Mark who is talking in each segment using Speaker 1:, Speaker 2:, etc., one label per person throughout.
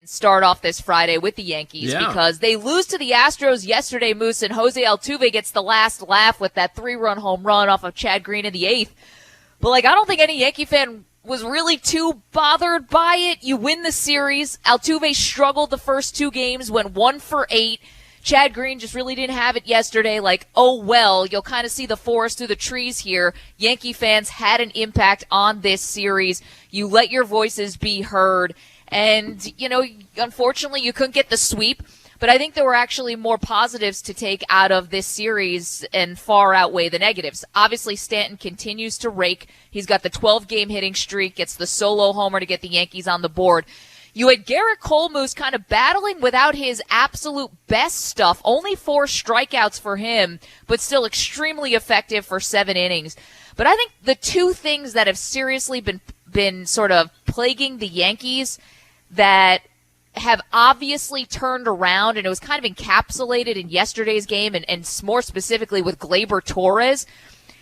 Speaker 1: start off this Friday with the Yankees because they lose to the Astros yesterday, Moose, and Jose Altuve gets the last laugh with that 3-run home run off of Chad Green in the 8th. But, I don't think any Yankee fan was really too bothered by it. You win the series. Altuve struggled the first 2 games, went 1 for 8. Chad Green just really didn't have it yesterday. Oh, well, you'll kind of see the forest through the trees here. Yankee fans had an impact on this series. You let your voices be heard. And, unfortunately, you couldn't get the sweep. But I think there were actually more positives to take out of this series and far outweigh the negatives. Obviously, Stanton continues to rake. He's got the 12-game hitting streak, gets the solo homer to get the Yankees on the board. You had Garrett Cole Moose kind of battling without his absolute best stuff. Only 4 strikeouts for him, but still extremely effective for 7 innings. But I think the 2 things that have seriously been sort of plaguing the Yankees that have obviously turned around, and it was kind of encapsulated in yesterday's game and more specifically with Gleyber Torres,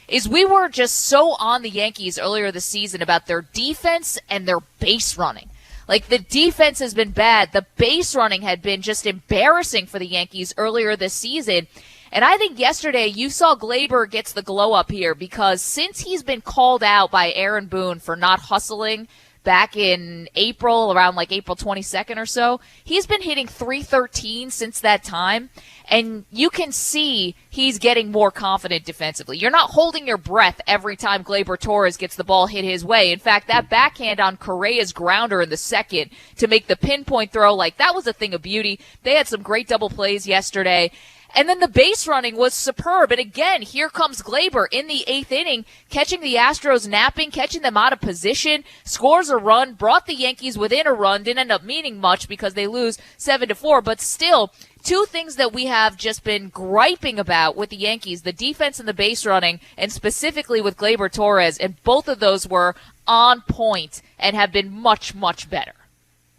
Speaker 1: is we were just so on the Yankees earlier this season about their defense and their base running. The defense has been bad. The base running had been just embarrassing for the Yankees earlier this season. And I think yesterday you saw Gleyber gets the glow up here because since he's been called out by Aaron Boone for not hustling back in April, around April 22nd or so, he's been hitting .313 since that time. And you can see he's getting more confident defensively. You're not holding your breath every time Gleyber Torres gets the ball hit his way. In fact, that backhand on Correa's grounder in the second to make the pinpoint throw, that was a thing of beauty. They had some great double plays yesterday. And then the base running was superb. And again, here comes Gleyber in the 8th inning, catching the Astros napping, catching them out of position, scores a run, brought the Yankees within a run, didn't end up meaning much because they lose 7-4, but still, 2 things that we have just been griping about with the Yankees, the defense and the base running, and specifically with Gleyber Torres, and both of those were on point and have been much, much better.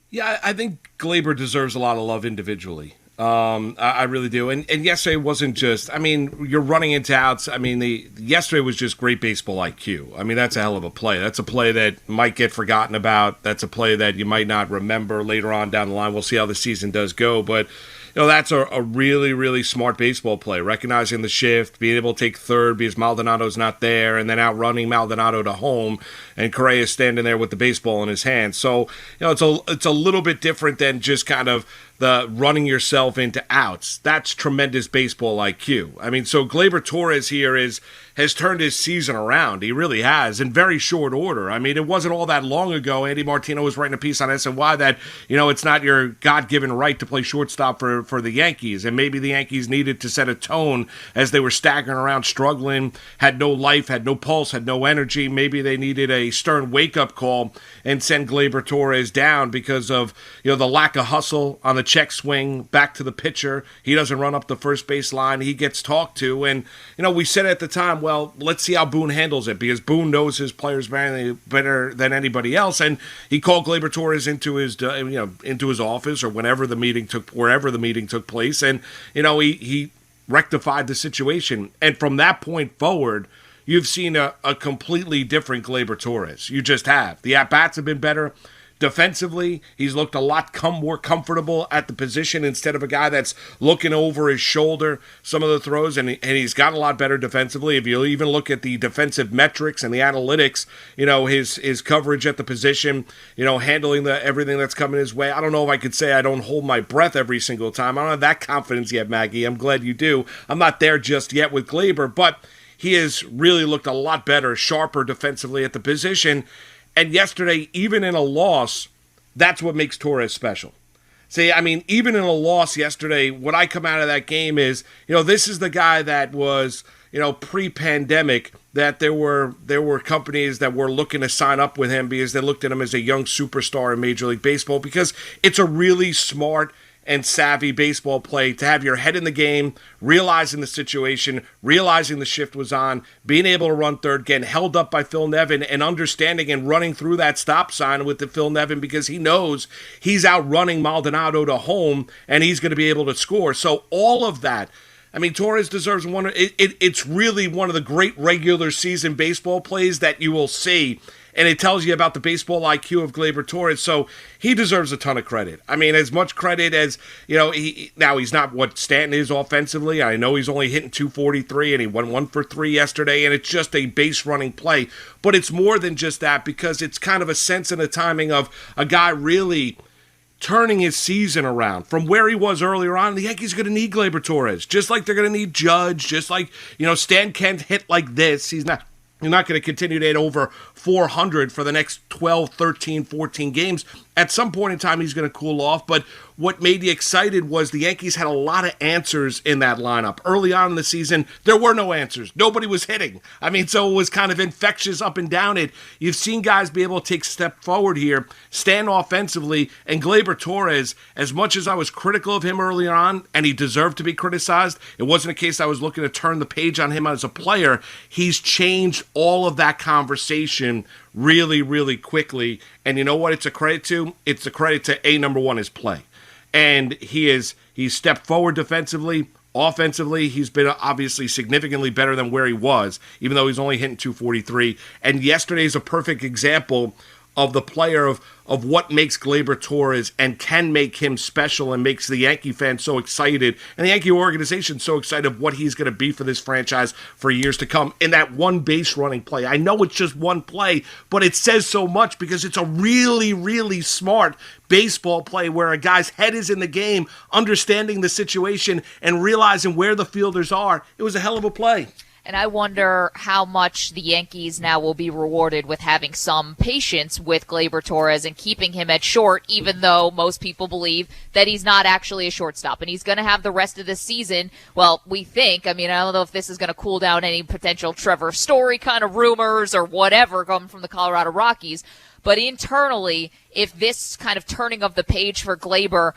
Speaker 2: Yeah, I think Gleyber deserves a lot of love individually. I really do. And yesterday wasn't just, you're running into outs. Yesterday was just great baseball IQ. That's a hell of a play. That's a play that might get forgotten about. That's a play that you might not remember later on down the line. We'll see how the season does go. But, that's a really, really smart baseball play. Recognizing the shift, being able to take third because Maldonado's not there, and then outrunning Maldonado to home, and Correa is standing there with the baseball in his hand. So, it's a little bit different than just kind of the running yourself into outs. That's tremendous baseball IQ. So Gleyber Torres here has turned his season around. He really has, in very short order. It wasn't all that long ago. Andy Martino was writing a piece on SNY that, it's not your God-given right to play shortstop for the Yankees, and maybe the Yankees needed to set a tone as they were staggering around, struggling, had no life, had no pulse, had no energy. Maybe they needed a stern wake-up call and send Gleyber Torres down because of, the lack of hustle on the check swing back to the pitcher. He doesn't run up the first base line. He gets talked to. And, we said at the time, well, let's see how Boone handles it because Boone knows his players better than anybody else. And he called Gleyber Torres into his office or wherever the meeting took place. And, he rectified the situation. And from that point forward, you've seen a completely different Gleyber Torres. You just have. The at-bats have been better. Defensively, he's looked a lot more comfortable at the position instead of a guy that's looking over his shoulder some of the throws, and he's got a lot better defensively. If you even look at the defensive metrics and the analytics, his coverage at the position, handling everything that's coming his way. I don't know if I could say I don't hold my breath every single time. I don't have that confidence yet, Maggie. I'm glad you do. I'm not there just yet with Gleyber, but he has really looked a lot better, sharper defensively at the position. And yesterday, even in a loss, that's what makes Torres special. See, even in a loss yesterday, what I come out of that game is, this is the guy that was, pre-pandemic, that there were companies that were looking to sign up with him because they looked at him as a young superstar in Major League Baseball because it's a really smart and savvy baseball play to have your head in the game, realizing the situation, realizing the shift was on, being able to run third, getting held up by Phil Nevin, and understanding and running through that stop sign with the Phil Nevin because he knows he's outrunning Maldonado to home and he's going to be able to score. So all of that, I mean, Torres deserves one. It's really one of the great regular season baseball plays that you will see, and it tells you about the baseball IQ of Gleyber Torres. So he deserves a ton of credit. I mean, as much credit as, he's not what Stanton is offensively. I know he's only hitting 243, and he went 1 for 3 yesterday, and it's just a base running play. But it's more than just that, because it's kind of a sense and a timing of a guy really turning his season around from where he was earlier on. The Yankees are going to need Gleyber Torres, just like they're going to need Judge, just like, Stan can't hit like this. You're not going to continue to hit over 400 for the next 12, 13, 14 games. At some point in time, he's going to cool off. But what made me excited was the Yankees had a lot of answers in that lineup. Early on in the season, there were no answers. Nobody was hitting. I mean, so it was kind of infectious up and down it. You've seen guys be able to take a step forward here, stand offensively, and Gleyber Torres, as much as I was critical of him earlier on, and he deserved to be criticized, it wasn't a case I was looking to turn the page on him as a player. He's changed all of that conversation really, really quickly. And you know what it's a credit to? It's a credit to number one, his play. And he's stepped forward defensively. Offensively, he's been obviously significantly better than where he was, even though he's only hitting 243. And yesterday's a perfect example of the player of what makes Gleyber Torres and can make him special and makes the Yankee fans so excited and the Yankee organization so excited of what he's going to be for this franchise for years to come in that one base running play. I know it's just one play, but it says so much because it's a really, really smart baseball play where a guy's head is in the game, understanding the situation and realizing where the fielders are. It was a hell of a play.
Speaker 1: And I wonder how much the Yankees now will be rewarded with having some patience with Gleyber Torres and keeping him at short, even though most people believe that he's not actually a shortstop. And he's going to have the rest of the season, well, we think. I mean, I don't know if this is going to cool down any potential Trevor Story kind of rumors or whatever coming from the Colorado Rockies. But internally, if this kind of turning of the page for Gleyber,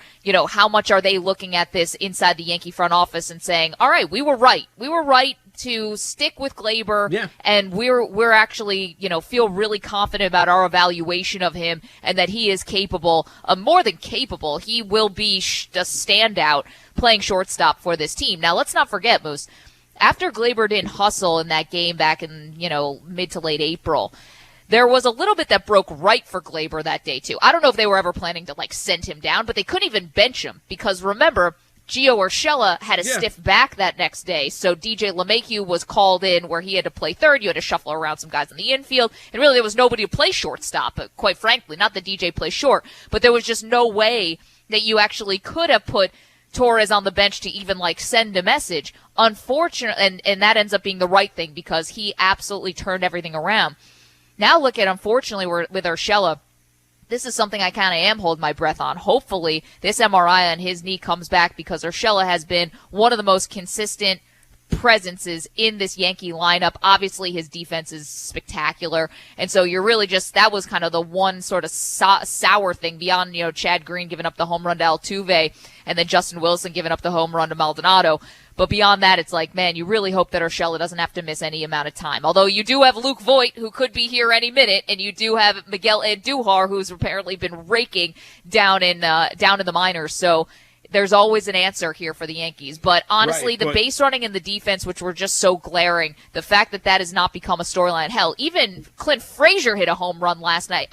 Speaker 1: how much are they looking at this inside the Yankee front office and saying, all right, we were right. We were right to stick with Gleyber,
Speaker 2: yeah.
Speaker 1: And we're actually, feel really confident about our evaluation of him and that he is capable, more than capable. He will be a standout playing shortstop for this team. Now, let's not forget, Moose, after Gleyber didn't hustle in that game back in, mid to late April, there was a little bit that broke right for Gleyber that day, too. I don't know if they were ever planning to, send him down, but they couldn't even bench him because, remember, Gio Urshela had a stiff back that next day, so DJ LeMahieu was called in where he had to play third. You had to shuffle around some guys in the infield, and really there was nobody to play shortstop, quite frankly. Not that DJ plays short, but there was just no way that you actually could have put Torres on the bench to even, send a message. Unfortunately, and that ends up being the right thing because he absolutely turned everything around. Now look at, unfortunately, with Urshela, this is something I kind of am holding my breath on. Hopefully, this MRI on his knee comes back because Urshela has been one of the most consistent presences in this Yankee lineup. Obviously, his defense is spectacular. And so you're really that was kind of the one sort of sour thing beyond, Chad Green giving up the home run to Altuve and then Justin Wilson giving up the home run to Maldonado. But beyond that, it's man, you really hope that Urshela doesn't have to miss any amount of time. Although you do have Luke Voit, who could be here any minute, and you do have Miguel Andujar, who's apparently been raking down in the minors. So there's always an answer here for the Yankees. But honestly, the base running and the defense, which were just so glaring, the fact that has not become a storyline. Hell, even Clint Frazier hit a home run yesterday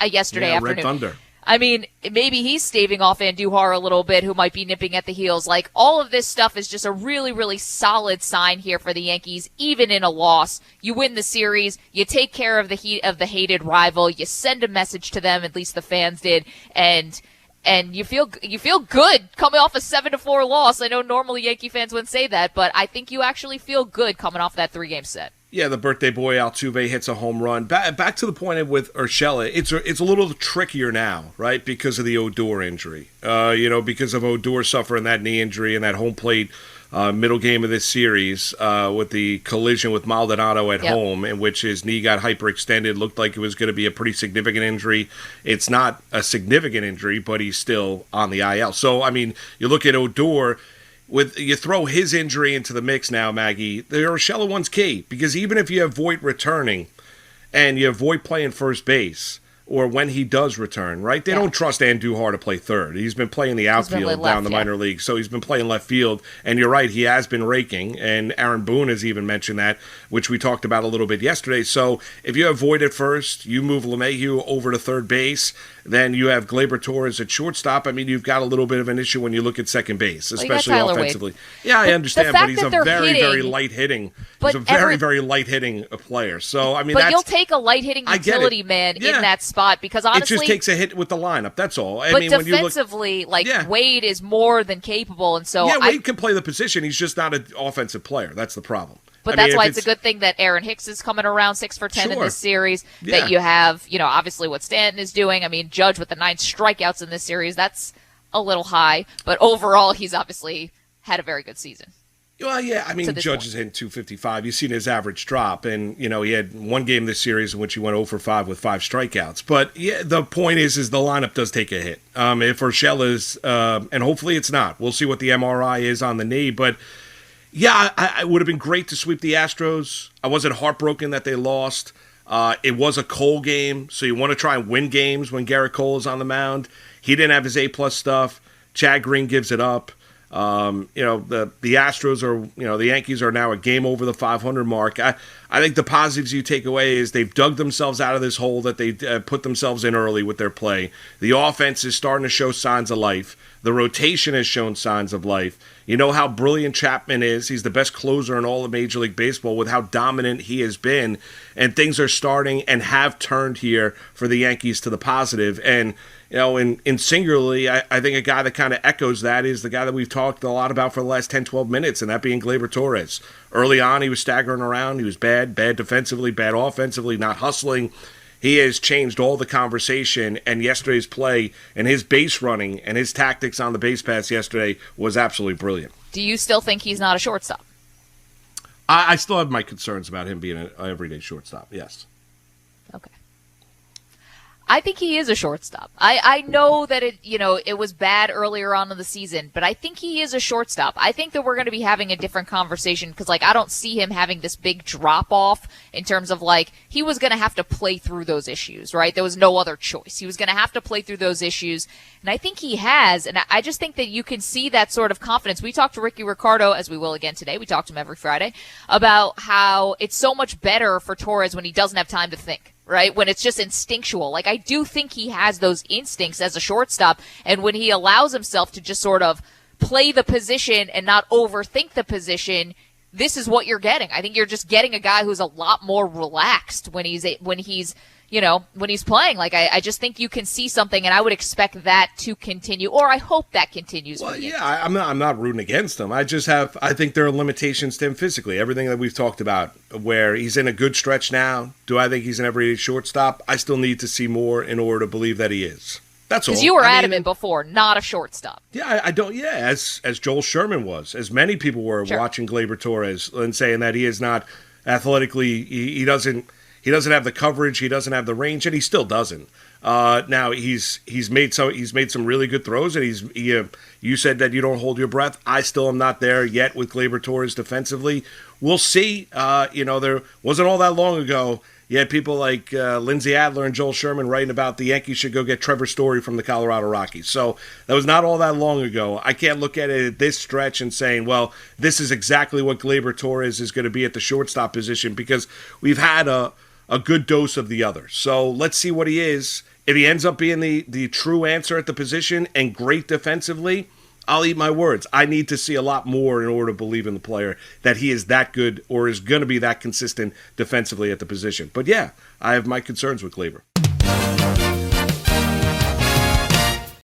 Speaker 1: afternoon.
Speaker 2: Red Thunder.
Speaker 1: I mean, maybe he's staving off Andujar a little bit, who might be nipping at the heels. All of this stuff is just a really, really solid sign here for the Yankees, even in a loss. You win the series, you take care of the hated rival, you send a message to them, at least the fans did, and you feel good coming off a 7-4 loss. I know normally Yankee fans wouldn't say that, but I think you actually feel good coming off that 3-game set.
Speaker 2: Yeah, the birthday boy Altuve hits a home run. Back to the point with Urshela, it's a little trickier now, right? Because of the Odor injury. Because of Odor suffering that knee injury and that home plate middle game of this series with the collision with Maldonado at home, in which his knee got hyperextended. Looked like it was going to be a pretty significant injury. It's not a significant injury, but he's still on the IL. So, I mean, you look at Odor. You throw his injury into the mix now, Maggie, the Urshela one's key, because even if you have Voit returning and you have Voit playing first base, or when he does return, right? They don't trust Andujar to play third. He's been playing the outfield down the minor league, so he's been playing left field. And you're right, he has been raking, and Aaron Boone has even mentioned that, which we talked about a little bit yesterday. So if you avoid it first, you move LeMahieu over to third base, then you have Gleyber Torres at shortstop. I mean, you've got a little bit of an issue when you look at second base, especially offensively. Yeah, I understand, but he's a very light hitting. He's a very light hitting player. So I mean,
Speaker 1: but you'll take a light hitting utility man in that spot because honestly,
Speaker 2: it just takes a hit with the lineup. That's all.
Speaker 1: But defensively, Wade is more than capable, and so
Speaker 2: Wade can play the position. He's just not an offensive player. That's the problem.
Speaker 1: But that's why it's a good thing that Aaron Hicks is coming around 6 for 10 in this series. Yeah. That you have, obviously what Stanton is doing. I mean, Judge with the 9 strikeouts in this series, that's a little high. But overall, he's obviously had a very good season.
Speaker 2: Well, yeah, I mean, Judge is hitting 255. You've seen his average drop, and, he had one game this series in which he went 0 for 5 with 5 strikeouts. But, yeah, the point is the lineup does take a hit. If Urshela is, and hopefully it's not. We'll see what the MRI is on the knee, but... Yeah, it would have been great to sweep the Astros. I wasn't heartbroken that they lost. It was a Cole game, so you want to try and win games when Garrett Cole is on the mound. He didn't have his A-plus stuff. Chad Green gives it up. The Astros are, the Yankees are now a game over the 500 mark. I think the positives you take away is they've dug themselves out of this hole that they put themselves in early with their play. The offense is starting to show signs of life. The rotation has shown signs of life. You know how brilliant Chapman is. He's the best closer in all of Major League Baseball with how dominant he has been. And things are starting and have turned here for the Yankees to the positive. And, in singularly, I think a guy that kind of echoes that is the guy that we've talked a lot about for the last 10, 12 minutes, and that being Gleyber Torres. Early on, he was staggering around. He was bad defensively, bad offensively, not hustling. He has changed all the conversation, and yesterday's play and his base running and his tactics on the base pass yesterday was absolutely brilliant.
Speaker 1: Do you still think he's not a shortstop?
Speaker 2: I still have my concerns about him being an everyday shortstop, yes.
Speaker 1: Okay. I think he is a shortstop. I know that it was bad earlier on in the season, but I think he is a shortstop. I think that we're going to be having a different conversation because, I don't see him having this big drop-off in terms of, he was going to have to play through those issues, right? There was no other choice. He was going to have to play through those issues, and I think he has, and I just think that you can see that sort of confidence. We talked to Ricky Ricardo, as we will again today. We talk to him every Friday, about how it's so much better for Torres when he doesn't have time to think. Right? When it's just instinctual. I do think he has those instincts as a shortstop. And when he allows himself to just sort of play the position and not overthink the position, this is what you're getting. I think you're just getting a guy who's a lot more relaxed when he's playing. I just think you can see something, and I would expect that to continue, or I hope that continues.
Speaker 2: Well, yeah, I'm not rooting against him. I think there are limitations to him physically. Everything that we've talked about, where he's in a good stretch now. Do I think he's an everyday shortstop? I still need to see more in order to believe that he is. That's all.
Speaker 1: Because you were adamant before, not a shortstop.
Speaker 2: Yeah, I don't. Yeah, as Joel Sherman was, as many people were watching Gleyber Torres and saying that he is not athletically. He doesn't have the coverage. He doesn't have the range, and he still doesn't. Now he's made some really good throws, and you said that you don't hold your breath. I still am not there yet with Gleyber Torres defensively. We'll see. There wasn't all that long ago. You had people like Lindsey Adler and Joel Sherman writing about the Yankees should go get Trevor Story from the Colorado Rockies. So that was not all that long ago. I can't look at it at this stretch and saying, well, this is exactly what Gleyber Torres is going to be at the shortstop position, because we've had a good dose of the other. So let's see what he is. If he ends up being the true answer at the position and great defensively, I'll eat my words. I need to see a lot more in order to believe in the player that he is that good or is going to be that consistent defensively at the position. But yeah, I have my concerns with Gleyber.